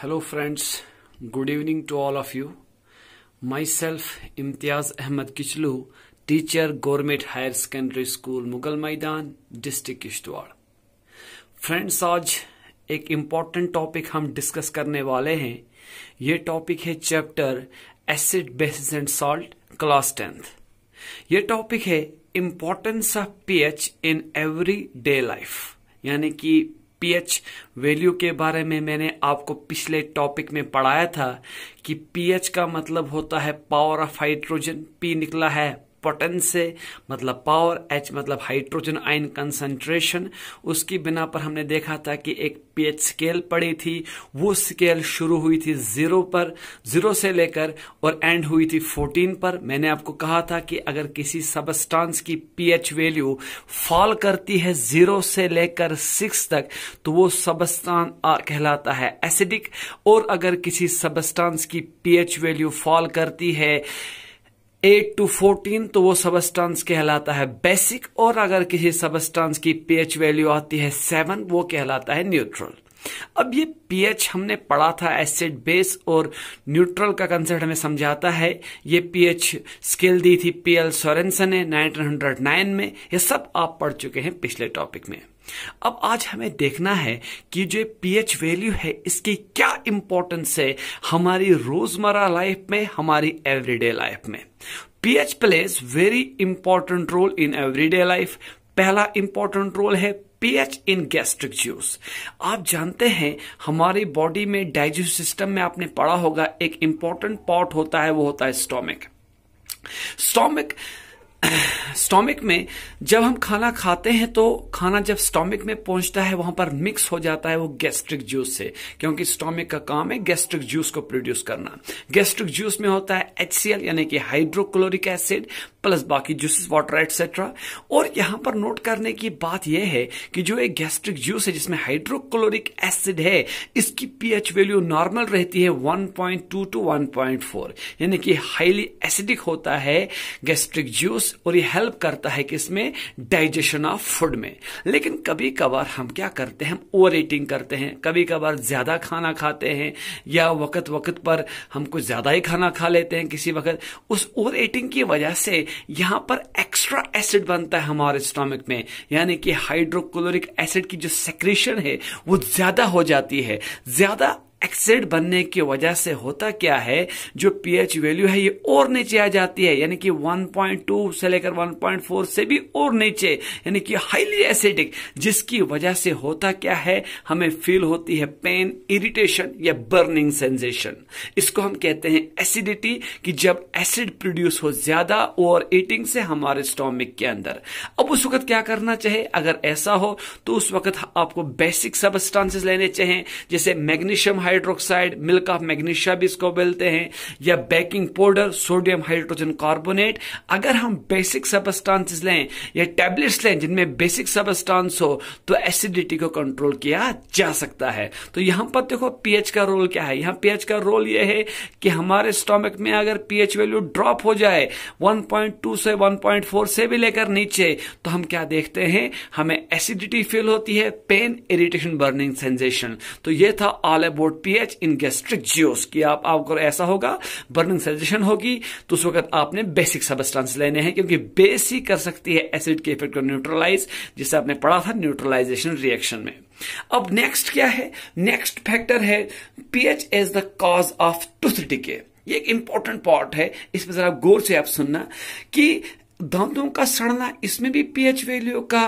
Hello friends, good evening to all of you. Myself Imtiaz Ahmed Kichlu, teacher Government Higher Secondary School Mughal मैदान district Kishtwar. Friends, आज एक important topic हम discuss करने वाले हैं। ये टॉपिक है chapter acid basis and salt class 10th। ये टॉपिक है importance of pH in every day life, यानी कि पीएच वैल्यू के बारे में मैंने आपको पिछले टॉपिक में पढ़ाया था कि पीएच का मतलब होता है पावर ऑफ हाइड्रोजन। पी निकला है पोटेंस से, मतलब पावर, एच मतलब हाइड्रोजन आयन कंसंट्रेशन। उसकी बिना पर हमने देखा था कि एक पीएच स्केल पड़ी थी। वो स्केल शुरू हुई थी 0 पर, 0 से लेकर और एंड हुई थी 14 पर। मैंने आपको कहा था कि अगर किसी सबस्टांस की पीएच वैल्यू फॉल करती है 0 से लेकर 6 तक तो वो सबस्टांस कहलाता है एसिडिक, और अगर किसी सबस्टांस की पीएच वैल्यू फॉल करती है 8 to 14 तो वो सबस्टांस कहलाता है बेसिक, और अगर किसी सबस्टांस की पीएच वैल्यू आती है 7 वो कहलाता है न्यूट्रल। अब ये पीएच हमने पढ़ा था, एसिड बेस और न्यूट्रल का कंसेप्ट हमें समझाता है। ये पीएच स्केल दी थी पीएल सोरेनसन ने 1909 में। ये सब आप पढ़ चुके हैं पिछले टॉपिक में। अब आज हमें देखना है कि जो पीएच वैल्यू है इसकी क्या इंपॉर्टेंस है हमारी रोजमर्रा लाइफ में, हमारी एवरीडे लाइफ में। PH plays very important role in everyday life. पहला इंपॉर्टेंट रोल है पीएच इन गैस्ट्रिक जूस। आप जानते हैं हमारी बॉडी में डाइजेस्टिव सिस्टम में आपने पढ़ा होगा एक इंपॉर्टेंट पार्ट होता है, वो होता है स्टोमिक में जब हम खाना खाते हैं तो खाना जब स्टोमिक में पहुंचता है वहां पर मिक्स हो जाता है वो गैस्ट्रिक जूस से, क्योंकि स्टोमिक का काम है गैस्ट्रिक जूस को प्रोड्यूस करना। गैस्ट्रिक जूस में होता है HCl यानी कि हाइड्रोक्लोरिक एसिड प्लस बाकी जूसेस, वाटर एटसेट्रा। और यहां पर नोट करने की बात यह है कि जो एक गैस्ट्रिक जूस है जिसमें हाइड्रोक्लोरिक एसिड है, इसकी पीएच वैल्यू नॉर्मल रहती है 1.2 to 1.4, यानी कि हाईली एसिडिक होता है गैस्ट्रिक जूस, और ये हेल्प करता है कि इसमें डाइजेशन ऑफ फूड में। लेकिन कभी कभार हम क्या करते हैं, हम ओवर ईटिंग करते हैं, कभी कभार ज्यादा खाना खाते हैं या वक्त वक्त पर हम कुछ ज्यादा ही खाना खा लेते हैं किसी वक्त। उस ओवर ईटिंग की वजह से यहां पर एक्स्ट्रा एसिड बनता है हमारे स्टोमक में, यानी कि हाइड्रोक्लोरिक एसिड की जो सेक्रेशन है वो ज्यादा हो जाती है। ज्यादा एसिड बनने की वजह से होता क्या है, जो पीएच वैल्यू है ये और नीचे आ जाती है, यानी कि 1.2 से लेकर 1.4 से भी और नीचे, यानी कि हाईली एसिडिक, जिसकी वजह से होता क्या है, हमें फील होती है पेन, इरिटेशन या बर्निंग सेंसेशन। इसको हम कहते हैं एसिडिटी, कि जब एसिड प्रोड्यूस हो ज्यादा ओवर ईटिंग से हमारे स्टोमक के अंदर। अब उस वक्त क्या करना चाहिए, अगर ऐसा हो तो उस वक्त आपको बेसिक सबस्टांसेस लेने चाहिए, जैसे magnesium hydroxide, milk of magnesia भी इसको बोलते हैं, या baking powder, sodium hydrogen carbonate. अगर हम बेसिक सबस्टांसेस लें या टैबलेट्स लें जिनमें बेसिक सबस्टांस हो तो एसिडिटी को कंट्रोल किया जा सकता है। तो यहां पर देखो पीएच का रोल क्या है। यहां पीएच का रोल यह है कि हमारे स्टोमक में अगर पीएच वैल्यू ड्रॉप हो जाए 1.2 से 1.4 से भी लेकर नीचे, तो हम क्या देखते हैं, हमें एसिडिटी फील होती है, पेन, इरिटेशन, बर्निंग सेंसेशन। तो यह था all about pH in gastric juice, कि आपको ऐसा होगा, बर्निंग सेंसेशन होगी, तो उस वक्त आपने बेसिक सबस्टांस लेने हैं, क्योंकि बेस ही कर सकती है एसिड के इफेक्ट को न्यूट्रलाइज, जिसे आपने पढ़ा था न्यूट्रलाइजेशन रिएक्शन में। अब नेक्स्ट क्या है, नेक्स्ट फैक्टर है pH as the cause of tooth decay. ये एक इंपॉर्टेंट पार्ट है, इसमें जरा गौर से आप सुनना कि दांतों का सड़ना, इसमें भी पीएच वैल्यू का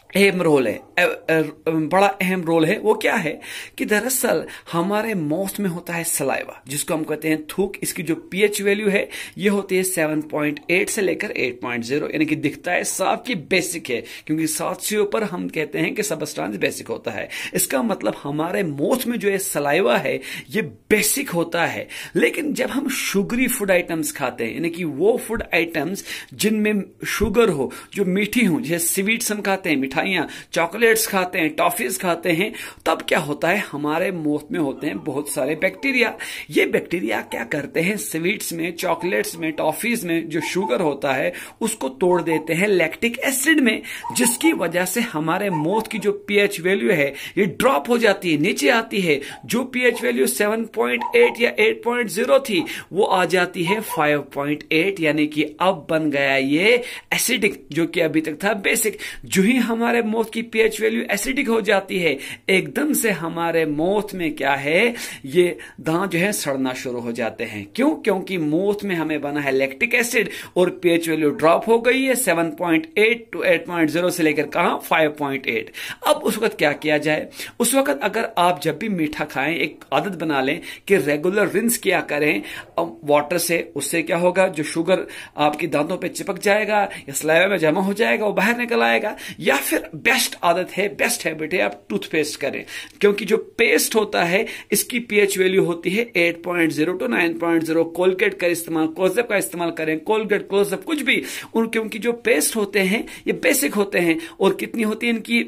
अहम रोल है, बड़ा अहम रोल है। वो क्या है कि दरअसल हमारे माउथ में होता है सलाइवा, जिसको हम कहते हैं थूक। इसकी जो पीएच वैल्यू है ये होती है 7.8 से लेकर 8.0, यानी कि दिखता है साफ की बेसिक है, क्योंकि 7 से ऊपर हम कहते हैं कि सबस्टांस बेसिक होता है। इसका मतलब हमारे माउथ में जो है सलाइवा है ये बेसिक होता है। लेकिन जब हम शुगरी फूड आइटम्स खाते हैं, यानी कि वो फूड आइटम्स जिनमें शुगर हो, जो मीठी हो, जैसे स्वीट्स हम खाते हैं, मिठाइयां, चॉकलेट्स खाते हैं, टॉफीज खाते हैं, तब क्या होता है, हमारे मुंह में होते हैं बहुत सारे बैक्टीरिया। ये बैक्टीरिया क्या करते हैं, स्वीट्स में, चॉकलेट्स में, टॉफीज में जो शुगर होता है उसको तोड़ देते हैं लैक्टिक एसिड में, जिसकी वजह से हमारे माउथ की जो पीएच वैल्यू है ये ड्रॉप हो जाती है, नीचे आती है। जो पीएच वैल्यू 7.8 या 8.0 थी वो आ जाती है 5.8, यानी कि अब बन गया ये एसिडिक, जो कि अभी तक था बेसिक। जो ही हमारे माउथ की पीएच वैल्यू एसिडिक हो जाती है, एकदम से हमारे माउथ में क्या है, ये दांत जो है सड़ना शुरू हो जाते हैं। क्यों? क्योंकि माउथ में हमें बना है लैक्टिक एसिड और पीएच वैल्यू ड्रॉप हो गई है 7.8 टू 8.0 से लेकर कहां 5.8। अब उस वक्त क्या किया जाए? उस वक्त अगर आप जब भी मीठा खाएं एक आदत बना लें कि रेगुलर रिंस किया करें वाटर से। उससे क्या होगा, जो शुगर आपकी दांतों पे चिपक जाएगा या स्लाइवा में जमा हो जाएगा वो बाहर निकल आएगा। या फिर बेस्ट आदत है, बेस्ट हैबिट है, आप टूथपेस्ट करें, क्योंकि जो पेस्ट होता है इसकी पीएच वैल्यू होती है 8.0 टू 9.0। कोलगेट का इस्तेमाल, क्लोजअप का इस्तेमाल करें, कोलगेट, क्लोजअप, कुछ भी, क्योंकि जो पेस्ट होते हैं ये बेसिक होते हैं। और कितनी होती है इनकी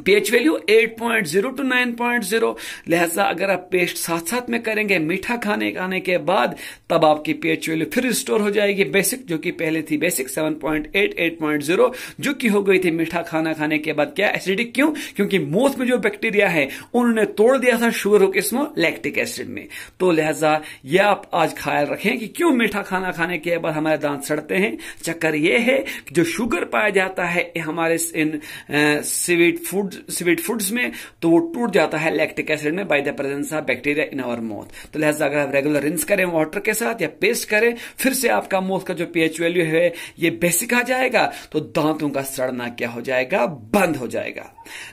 पीएच वैल्यू 8.0 टू 9.0। लिहाजा अगर आप पेस्ट साथ साथ में करेंगे मीठा खाने के बाद, तब आपकी पीएच वैल्यू फिर रिस्टोर हो जाएगी बेसिक, जो कि पहले थी बेसिक 7.8 8.0, जो कि हो गई थी मीठा खाना खाने के बाद क्या एसिडिक। क्यों? क्योंकि माउथ में जो बैक्टीरिया है उन्होंने तोड़ दिया था शुगर को किसमें, लैक्टिक एसिड में। तो लिहाजा यह आप आज ख्याल रखें कि क्यों मीठा खाना खाने के बाद हमारे दांत सड़ते हैं। चक्कर यह है कि जो शुगर पाया जाता है हमारे इन स्वीट फूड्स में, तो वो टूट जाता है लैक्टिक एसिड में by the presence of bacteria in our mouth. तो लिहाजा अगर आप रेगुलर रिंस करें वाटर के साथ या पेस्ट करें, फिर से आपका माउथ का जो पीएच वैल्यू है ये बेसिक आ जाएगा, तो दांतों का सड़ना क्या हो जाएगा, बंद हो जाएगा।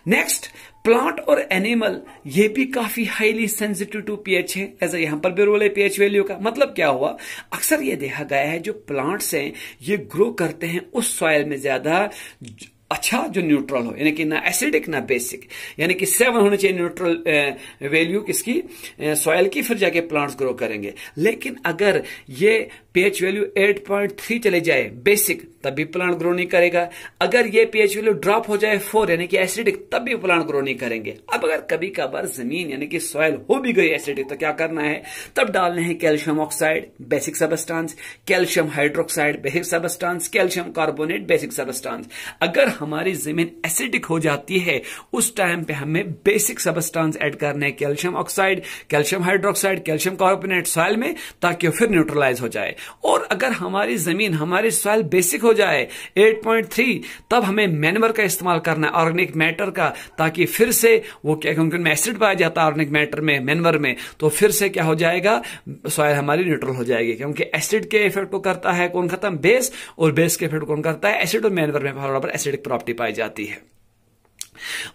नेक्स्ट, प्लांट और एनिमल, ये भी काफी हाईली सेंसिटिव टू पीएच है। ऐसा यहां पर भी रोल है पीएच वैल्यू का। मतलब क्या हुआ, अक्सर ये देखा गया है जो प्लांट्स हैं ये ग्रो करते हैं उस सॉइल में ज्यादा अच्छा जो न्यूट्रल हो, यानी कि ना एसिडिक ना बेसिक, यानी कि 7 होना चाहिए न्यूट्रल वैल्यू किसकी, सॉइल की, फिर जाके प्लांट्स ग्रो करेंगे। लेकिन अगर ये पीएच वैल्यू 8.3 चले जाए बेसिक, तब भी प्लांट ग्रो नहीं करेगा। अगर ये पीएच वैल्यू ड्रॉप हो जाए 4 यानी कि एसिडिक, तब भी प्लांट ग्रो नहीं करेंगे। अब अगर कभी कभार जमीन यानी कि सॉइल हो भी गई एसिडिक, तो क्या करना है, तब डालने हैं calcium oxide basic substance, calcium hydroxide basic substance, calcium carbonate basic substance. अगर हमारी जमीन एसिडिक हो जाती है उस टाइम पे हमें बेसिक सबस्टांस ऐड करने हैं, calcium oxide, calcium hydroxide, calcium carbonate soil में, ताकि फिर न्यूट्रलाइज हो जाए। और अगर हमारी जमीन, हमारी सॉइल बेसिक हो जाए 8.3, तब हमें मैन्योर का इस्तेमाल करना है, ऑर्गेनिक मैटर का, ताकि फिर से वो क्या, क्योंकि उनमें एसिड पाया जाता है ऑर्गेनिक मैटर में, मैन्योर में, तो फिर से क्या हो जाएगा, सॉइल हमारी न्यूट्रल हो जाएगी। क्योंकि एसिड के इफेक्ट को करता है कौन खत्म, बेस, और बेस के इफेक्ट कौन करता है, एसिड। और मैन्योर में बराबर एसिडिक प्रॉपर्टी पाई जाती है।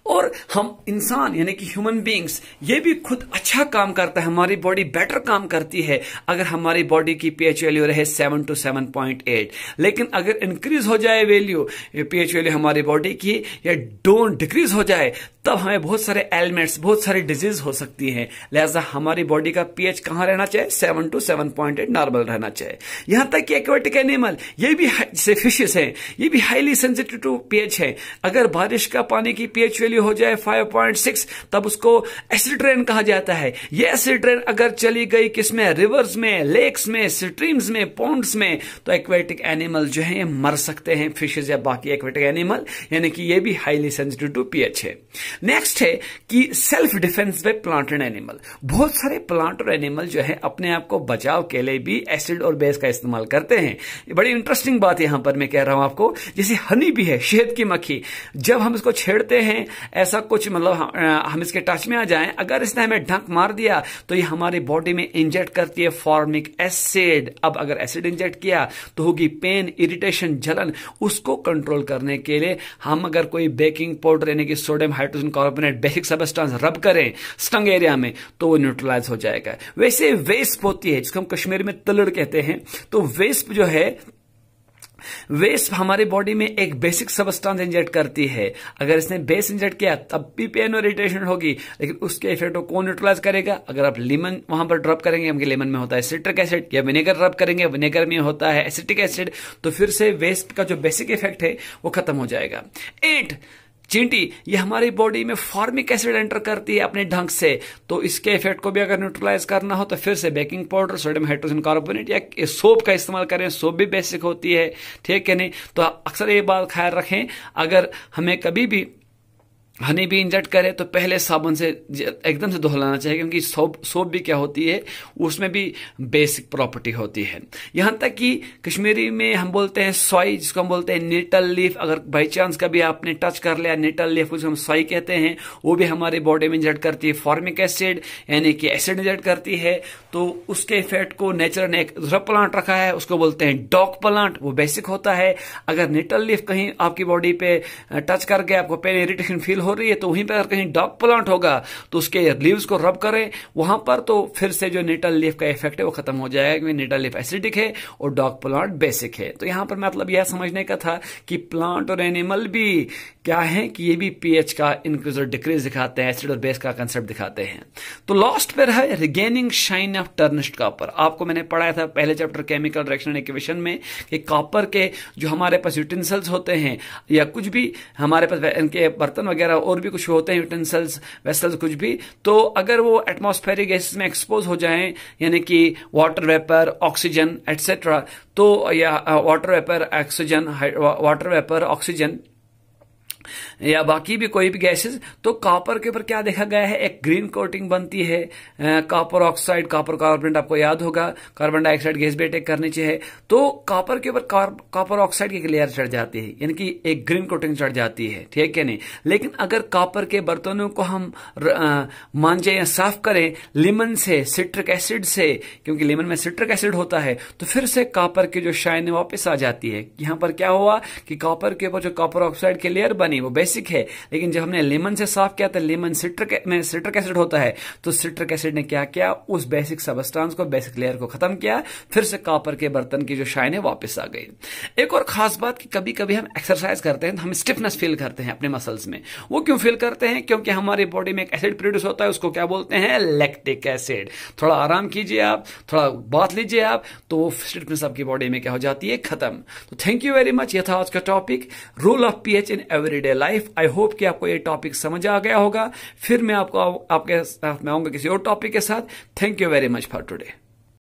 और हम इंसान यानी कि ह्यूमन बींग्स, ये भी खुद अच्छा काम करता है, हमारी बॉडी बेटर काम करती है अगर हमारी बॉडी की पीएच वैल्यू रहे 7 टू 7.8। लेकिन अगर इंक्रीज हो जाए वैल्यू, पीएच वैल्यू हमारी बॉडी की, या डोंट डिक्रीज हो जाए, तब हमें बहुत सारे एलिमेंट्स, बहुत सारी डिजीज हो सकती हैं। लिहाजा हमारी बॉडी का पीएच कहां रहना चाहिए, 7 टू 7.8 नॉर्मल रहना चाहिए। यहां तक कि एक्वेटिक एनिमल, ये भी जैसे फिशेस हैं, ये भी हाईली सेंसिटिव टू पीएच है। अगर बारिश का पानी की पीएच वैल्यू हो जाए 5.6, तब उसको एसिड रेन कहा जाता है। ये एसिड रेन अगर चली गई किसमें, रिवर्स में, लेक्स में, स्ट्रीम्स में, पॉन्ड्स में, तो एक्वेटिक एनिमल जो है मर सकते हैं, फिशेस या बाकी एक्वेटिक एनिमल, यानी कि ये भी हाईली सेंसिटिव टू पीएच है। नेक्स्ट है कि self defence by plant and animal. बहुत सारे प्लांट और एनिमल जो है अपने आप को बचाव के लिए भी एसिड और बेस का इस्तेमाल करते हैं। ये बड़ी इंटरेस्टिंग बात यहां पर मैं कह रहा हूं आपको। जैसे हनी भी है, शहद की मक्खी, जब हम इसको छेड़ते हैं, ऐसा कुछ मतलब हम इसके टच में आ जाएं, अगर इसने हमें ढंक मार दिया तो ये हमारी बॉडी में इंजेक्ट करती है फॉर्मिक एसिड। अब अगर एसिड इंजेक्ट किया तो होगी पेन, इरिटेशन, जलन। उसको कंट्रोल करने के लिए हम अगर कोई बेकिंग पाउडर यानी कि sodium hydrogen carbonate basic substance रब करें स्टंग एरिया में, तो वो न्यूट्रलाइज हो जाएगा। वैसे वेस्प होती है जिसको हम कश्मीरी में तलड़ कहते हैं, तो वेस्प जो है, वेस्प हमारी बॉडी में एक बेसिक सबस्टांस इंजेक्ट करती है। अगर इसने बेस इंजेक्ट किया तब भी पेन और इरिटेशन होगी, लेकिन उसके इफेक्ट को कौन न्यूट्रलाइज करेगा? अगर आप लेमन वहां पर ड्रॉप करेंगे, क्योंकि लेमन में होता है सिट्रिक एसिड, या विनेगर ड्रॉप करेंगे, विनेगर में होता है एसिटिक एसिड, तो फिर से वेस्प का जो बेसिक इफेक्ट है वो खत्म हो जाएगा। 8 चींटी ये हमारी बॉडी में फॉर्मिक एसिड एंटर करती है अपने ढंग से, तो इसके इफेक्ट को भी अगर न्यूट्रलाइज करना हो तो फिर से baking powder, sodium hydrogen carbonate या सोप का इस्तेमाल करें। सोप भी बेसिक होती है, ठीक है नहीं। तो अक्सर ये बात ख्याल रखें, अगर हमें कभी भी हनी भी इंजेक्ट करे तो पहले साबुन से एकदम से धो लेना चाहिए, क्योंकि सोप भी क्या होती है, उसमें भी बेसिक प्रॉपर्टी होती है। यहां तक कि कश्मीरी में हम बोलते हैं सॉई, जिसको हम बोलते हैं नीटल लीफ। अगर बाई चांस कभी आपने टच कर लिया नीटल लीफ, जिसको हम सॉई कहते हैं, वो भी हमारी बॉडी में इंजेक्ट करती है फॉर्मिक एसिड, यानी कि एसिड इंजेक्ट करती है। तो उसके इफेक्ट को नेचर ने एक दूसरा प्लांट रखा है, उसको बोलते हैं डॉग प्लांट, वो बेसिक होता है। अगर नीटल लीफ कहीं आपकी बॉडी पे टच करके आपको पेन इरिटेशन फील हो रही है, तो वहीं पर अगर कहीं डॉग प्लांट होगा तो उसके लीव्स को रब करें वहां पर, तो फिर से जो नीटल लीफ का इफेक्ट है वो खत्म हो जाएगा, क्योंकि नीटल लीफ एसिडिक है और डॉग प्लांट बेसिक है। तो यहां पर मतलब यह समझने का था कि प्लांट और एनिमल भी क्या है कि ये भी पीएच का इंक्रीज और डिक्रीज दिखाते हैं, एसिड और बेस का कंसेप्ट दिखाते हैं। तो लास्ट पर है रिगेनिंग शाइन ऑफ टर्निश्ड कॉपर। आपको मैंने पढ़ाया था पहले chapter chemical reaction and equation में कि कॉपर के जो हमारे पास यूटेंसिल्स होते हैं या कुछ भी हमारे पास इनके बर्तन वगैरह और भी कुछ होते हैं यूटेंसिल्स वेसल्स कुछ भी, तो अगर वो एटमॉस्फेरिक गैसेस में एक्सपोज हो जाएं, यानी कि वाटर वेपर, ऑक्सीजन एटसेट्रा, तो या water vapour, oxygen, water vapour, oxygen या बाकी भी कोई भी गैसेस, तो कॉपर के ऊपर क्या देखा गया है, एक ग्रीन कोटिंग बनती है। कॉपर ऑक्साइड, कॉपर कार्बोनेट आपको याद होगा, कार्बन डाइऑक्साइड गैस भी अटैक करनी चाहिए, तो कॉपर के ऊपर कॉपर ऑक्साइड की लेयर चढ़ जाती है, यानी कि एक ग्रीन कोटिंग चढ़ जाती है, ठीक है नहीं। लेकिन अगर कॉपर के बर्तनों को हम मांजे या साफ करें लेमन से, सिट्रिक एसिड से, क्योंकि लेमन में सिट्रिक एसिड होता है, तो फिर से कॉपर की जो शाइन वापस आ जाती है। यहां पर क्या हुआ कि कॉपर के ऊपर जो कॉपर ऑक्साइड की लेयर बनी वो बेसिक है, लेकिन जब हमने लेमन से साफ किया तो लेमन सिट्रिक एसिड होता है, तो सिट्रिक एसिड ने क्या किया, उस बेसिक सबस्टांस को, बेसिक लेयर को खत्म किया, फिर से कॉपर के बर्तन की जो शाइन है वापस आ गई। एक और खास बात कि कभी कभी हम एक्सरसाइज करते हैं तो हम स्टिफनेस फील करते हैं अपने मसल्स में। वो क्यों फील करते हैं, क्योंकि हमारी बॉडी में एक एसिड प्रोड्यूस होता है, उसको क्या बोलते हैं, लैक्टिक एसिड। थोड़ा आराम कीजिए आप, थोड़ा बात लीजिए आप, तो स्टिफनेस आपकी बॉडी में क्या हो जाती है, खत्म। तो थैंक यू वेरी मच। यह था आज का topic, role of pH in everyday life. I hope कि आपको ये टॉपिक समझ आ गया होगा। फिर मैं आपके साथ में आऊंगा किसी और टॉपिक के साथ। Thank you very much for today.